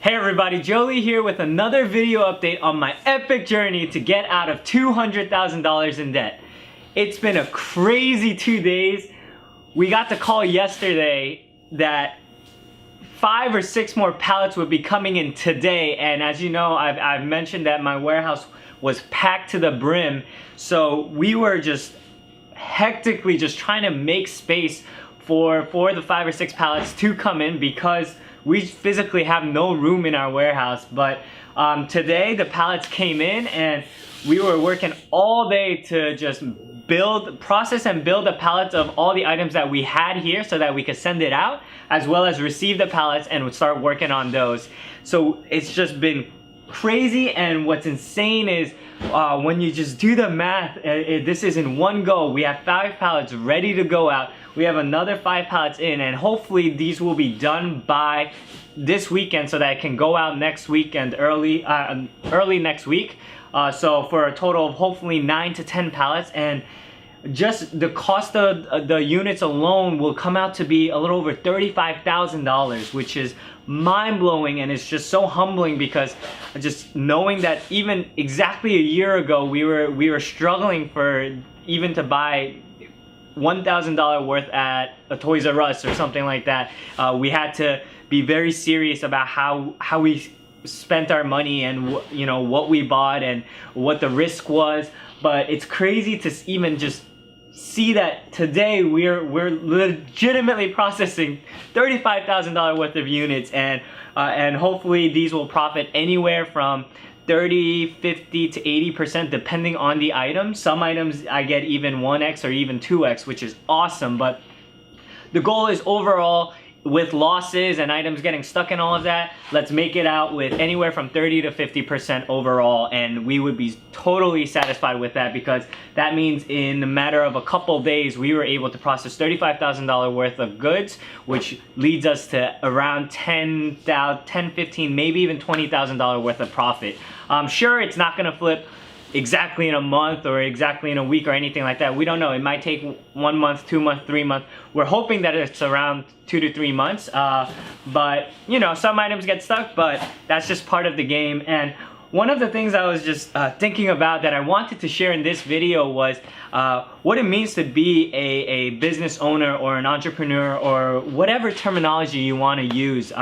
Hey everybody, Jolie here with another video update on my epic journey to get out of $200,000 in debt. It's been a crazy 2 days. We got the call yesterday that 5 or 6 more pallets would be coming in today, and as you know, I've mentioned that my warehouse was packed to the brim, so we were just hectically just trying to make space for the 5 or 6 pallets to come in because we physically have no room in our warehouse. But today the pallets came in and we were working all day to just process and build the pallets of all the items that we had here so that we could send it out, as well as receive the pallets and start working on those. So it's just been crazy, and what's insane is when you just do the math, this is in one go. We have 5 pallets ready to go out. We have another 5 pallets in, and hopefully these will be done by this weekend so that it can go out next weekend, early next week. So for a total of hopefully 9 to 10 pallets, and just the cost of the units alone will come out to be a little over $35,000, which is mind-blowing, and it's just so humbling because just knowing that even exactly a year ago we were struggling for even to buy $1,000 worth at a Toys R Us or something like that. We had to be very serious about how we spent our money and what we bought and what the risk was. But it's crazy to even just see that today we're legitimately processing $35,000 worth of units, and hopefully these will profit anywhere from 30, 50 to 80% depending on the item. Some items I get even 1x or even 2x, which is awesome. But the goal is overall, with losses and items getting stuck in all of that, let's make it out with anywhere from 30 to 50% overall, and we would be totally satisfied with that, because that means in a matter of a couple days we were able to process $35,000 worth of goods, which leads us to around $10, $15, maybe even $20,000 worth of profit. Sure, it's not gonna flip exactly in a month or exactly in a week or anything like that. We don't know. It might take 1 month, 2 months, 3 months. We're hoping that it's around 2 to 3 months. But some items get stuck, but that's just part of the game. And one of the things I was just thinking about that I wanted to share in this video was what it means to be a business owner or an entrepreneur, or whatever terminology you want to use.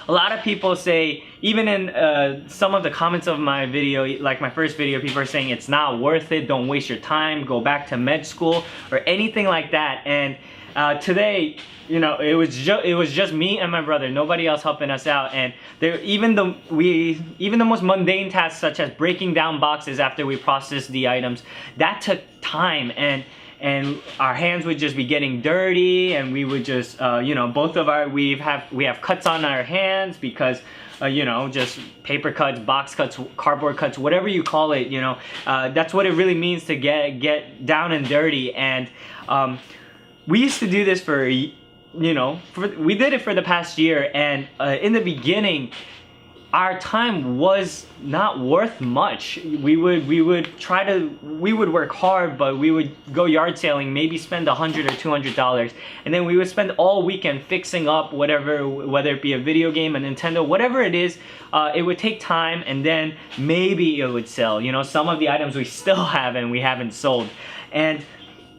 A lot of people say, even in some of the comments of my video, like my first video, people are saying it's not worth it, don't waste your time, go back to med school, or anything like that. And today, it was just me and my brother, nobody else helping us out. And even the most mundane tasks, such as breaking down boxes after we processed the items, that took time, and our hands would just be getting dirty, and we would just both of our we have cuts on our hands because just paper cuts, box cuts, cardboard cuts, whatever you call it. That's what it really means to get down and dirty. And we used to do this for we did it for the past year, and in the beginning our time was not worth much. We would work hard, but we would go yard sailing, maybe spend $100 or $200, and then we would spend all weekend fixing up whatever, whether it be a video game, a Nintendo, whatever it is. It would take time, and then maybe it would sell. Some of the items we still have and we haven't sold. And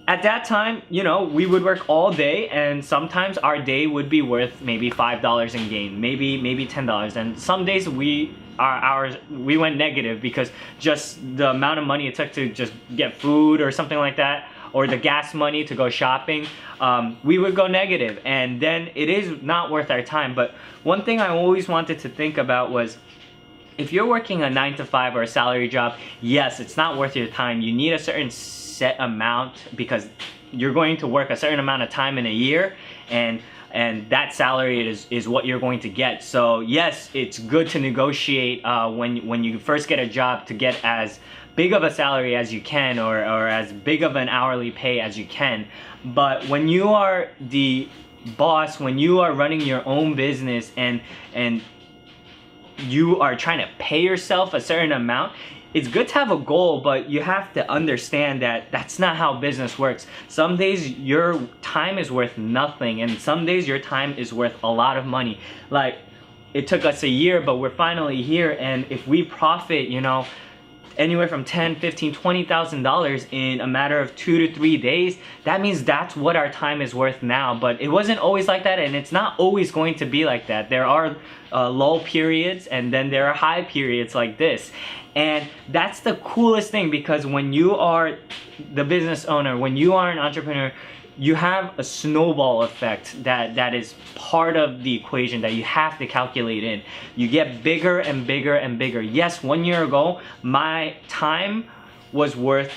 at that time, we would work all day, and sometimes our day would be worth maybe $5 in gain, maybe $10. And some days we went negative because just the amount of money it took to just get food or something like that, or the gas money to go shopping, we would go negative, and then it is not worth our time. But one thing I always wanted to think about was, if you're working a 9 to 5 or a salary job, yes, it's not worth your time. You need a certain set amount, because you're going to work a certain amount of time in a year, and that salary is what you're going to get. So yes, it's good to negotiate when you first get a job to get as big of a salary as you can, or as big of an hourly pay as you can. But when you are the boss, when you are running your own business, and you are trying to pay yourself a certain amount, it's good to have a goal, but you have to understand that that's not how business works. Some days your time is worth nothing, and some days your time is worth a lot of money. Like, it took us a year, but we're finally here. And if we profit, you know, anywhere from $10, $15, $20,000 in a matter of 2 to 3 days, that means that's what our time is worth now. But it wasn't always like that, and it's not always going to be like that. There are lull periods, and then there are high periods like this. And that's the coolest thing, because when you are the business owner, when you are an entrepreneur, you have a snowball effect that is part of the equation that you have to calculate in. You get bigger and bigger and bigger. Yes, 1 year ago, my time was worth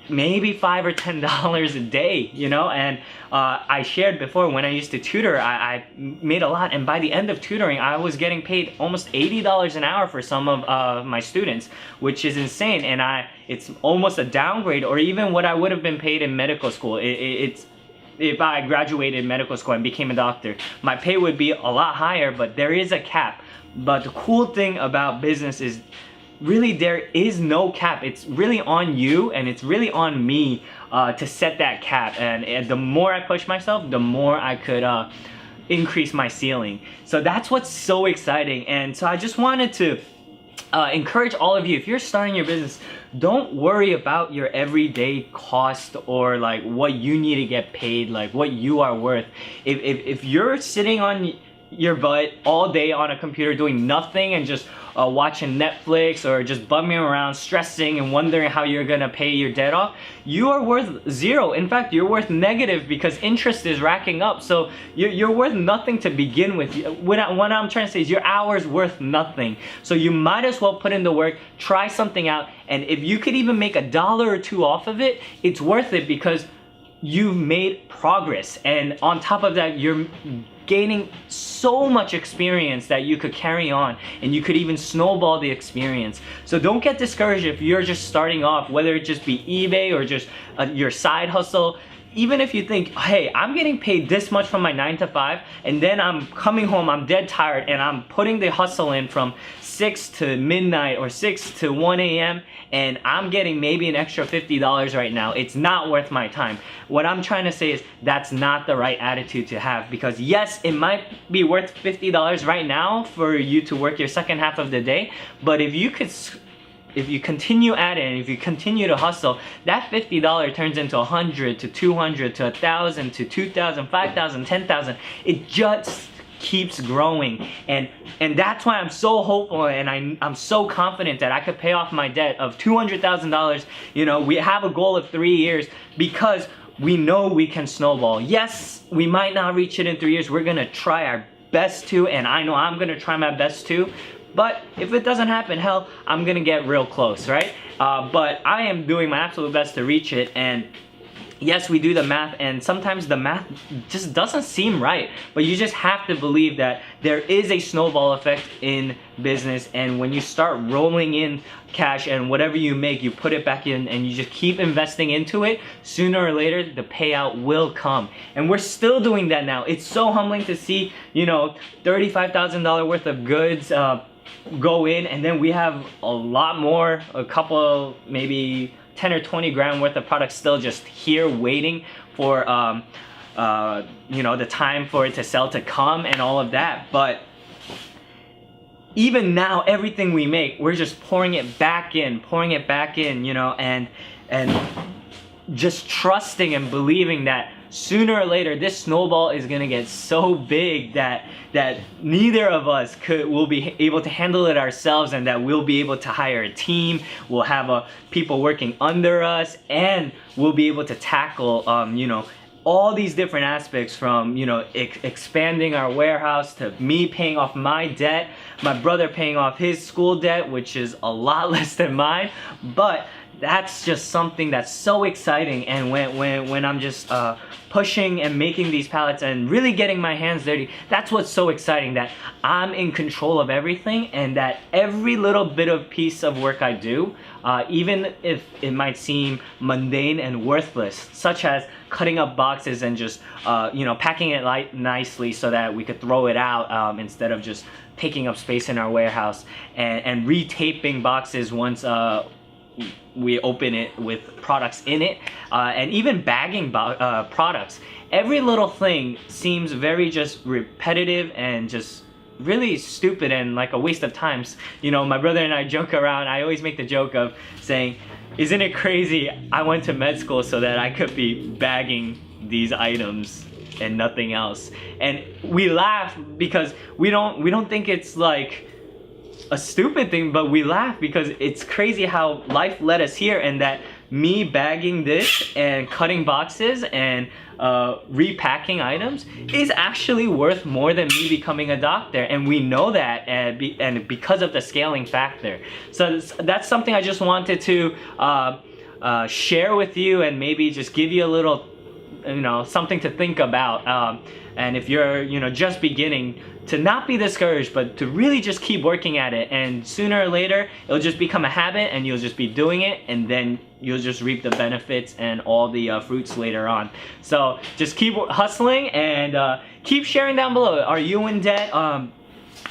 maybe $5 or $10 a day, you know. And I shared before, when I used to tutor, I made a lot, and by the end of tutoring I was getting paid almost $80 an hour for some of my students, which is insane. And it's almost a downgrade, or even what I would have been paid in medical school. It's if I graduated medical school and became a doctor, my pay would be a lot higher, but there is a cap. But the cool thing about business is really there is no cap. It's really on you, and it's really on me to set that cap. And the more I push myself, the more I could increase my ceiling. So that's what's so exciting. And so I just wanted to encourage all of you, if you're starting your business, don't worry about your everyday cost or like what you need to get paid, like what you are worth. If you're sitting on your butt all day on a computer doing nothing and just watching Netflix, or just bumming around stressing and wondering how you're gonna pay your debt off, you are worth zero. In fact, you're worth negative, because interest is racking up. So you're worth nothing to begin with. What I'm trying to say is your hour's worth nothing. So you might as well put in the work, try something out, and if you could even make $1 or $2 off of it, it's worth it, because you've made progress. And on top of that, you're gaining so much experience that you could carry on, and you could even snowball the experience. So don't get discouraged if you're just starting off, whether it just be eBay or just your side hustle. Even if you think, hey, I'm getting paid this much from my 9 to 5, and then I'm coming home, I'm dead tired, and I'm putting the hustle in from 6 to midnight or 6 to 1 a.m., and I'm getting maybe an extra $50 right now, it's not worth my time. What I'm trying to say is that's not the right attitude to have, because yes, it might be worth $50 right now for you to work your second half of the day, but if you continue at it, and if you continue to hustle, that $50 turns into $100 to $200 to $1,000 to $2,000, $5,000, $10,000. It just keeps growing, and that's why I'm so hopeful, and I'm so confident that I could pay off my debt of $200,000. You know, we have a goal of 3 years, because we know we can snowball. Yes, we might not reach it in 3 years. We're gonna try our best to, and I know I'm gonna try my best to. But if it doesn't happen, hell, I'm gonna get real close, right? But I am doing my absolute best to reach it. And yes, we do the math, and sometimes the math just doesn't seem right. But you just have to believe that there is a snowball effect in business, and when you start rolling in cash, and whatever you make, you put it back in, and you just keep investing into it, sooner or later the payout will come. And we're still doing that now. It's so humbling to see, you know, $35,000 worth of goods go in, and then we have a lot more, a couple, maybe 10 or 20 grand worth of products still just here waiting for you know, the time for it to sell to come and all of that. But even now, everything we make, we're just pouring it back in, you know, and just trusting and believing that sooner or later this snowball is gonna get so big that neither of us will be able to handle it ourselves, and that we'll be able to hire a team, we'll have people working under us, and we'll be able to tackle you know, all these different aspects, from, you know, expanding our warehouse, to me paying off my debt, my brother paying off his school debt, which is a lot less than mine. But that's just something that's so exciting. And when I'm just pushing and making these pallets and really getting my hands dirty, that's what's so exciting, that I'm in control of everything, and that every little bit of piece of work I do, even if it might seem mundane and worthless, such as cutting up boxes and just you know, packing it nicely so that we could throw it out instead of just taking up space in our warehouse, and retaping boxes once we open it with products in it, and even bagging products. Every little thing seems very just repetitive and just really stupid and like a waste of time. You know, my brother and I joke around. I always make the joke of saying, isn't it crazy I went to med school so that I could be bagging these items and nothing else? And we laugh because we don't think it's like a stupid thing, but we laugh because it's crazy how life led us here, and that me bagging this and cutting boxes and repacking items is actually worth more than me becoming a doctor, and we know that, and because of the scaling factor. So that's something I just wanted to share with you, and maybe just give you a little, you know, something to think about. And if you're, you know, just beginning, to not be discouraged, but to really just keep working at it, and sooner or later it'll just become a habit, and you'll just be doing it, and then you'll just reap the benefits and all the fruits later on. So just keep hustling, and keep sharing down below. Are you in debt?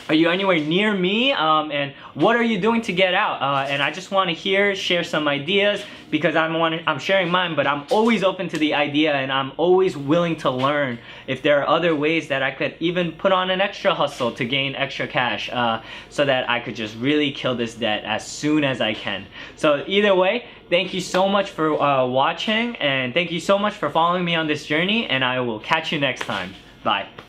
Are you anywhere near me? And what are you doing to get out? And I just want to share some ideas, because I'm sharing mine, but I'm always open to the idea, and I'm always willing to learn if there are other ways that I could even put on an extra hustle to gain extra cash, so that I could just really kill this debt as soon as I can. So either way, thank you so much for watching, and thank you so much for following me on this journey, and I will catch you next time. Bye.